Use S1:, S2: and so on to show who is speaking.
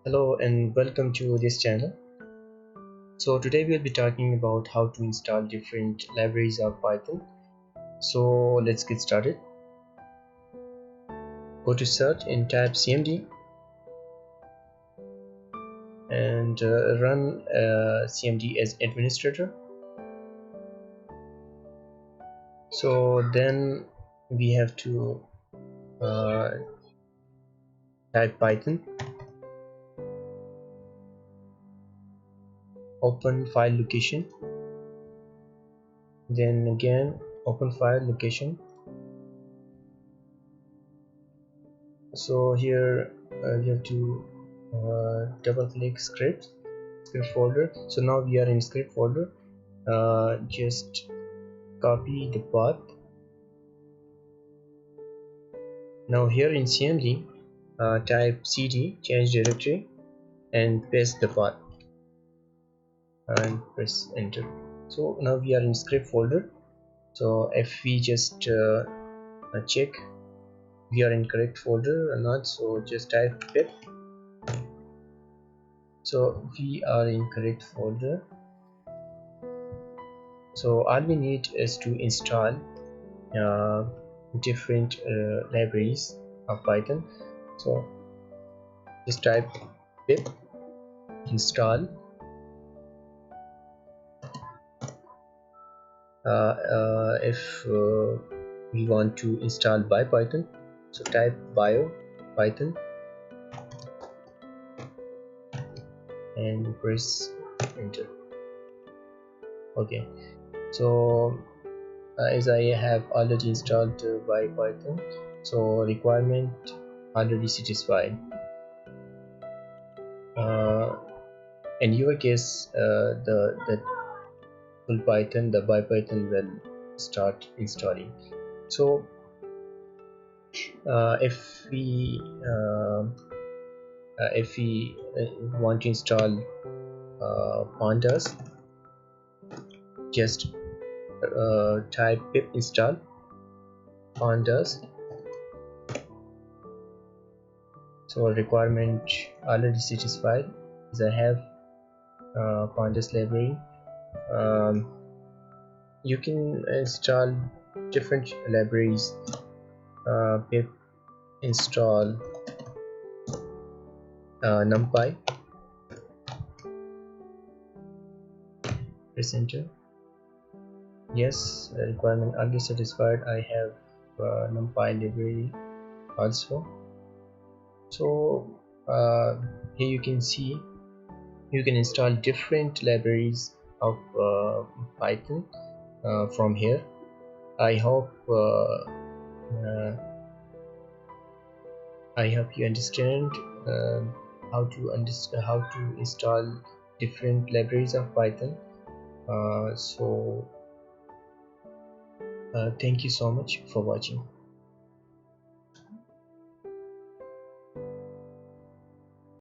S1: Hello and welcome to this channel. So today we'll be talking about how to install different libraries of Python. So let's get started. Go to search and type cmd and run cmd as administrator. So then we have to uh, type Python, open file location, then again open file location. So here you have to double click script folder. So now we are in script folder. Just copy the path. Now here in cmd type cd change directory and paste the path and press enter. So now we are in script folder. So if we just check we are in correct folder or not, so just type pip. So we are in correct folder. So all we need is to install uh, different libraries of Python. So just type pip install if we want to install ByPython, so type bio python and press enter. Okay, so as I have already installed ByPython, so requirement already satisfied. In your case, the full Python, the ByPython will start installing. So if we want to install pandas, just type pip install pandas. So requirement already satisfied as I have pandas library. You can install different libraries. Pip install numpy, press enter. Yes, requirement already satisfied. I have numpy library also. So here you can see you can install different libraries of Python from here. I hope you understand how to install different libraries of Python. So thank you so much for watching.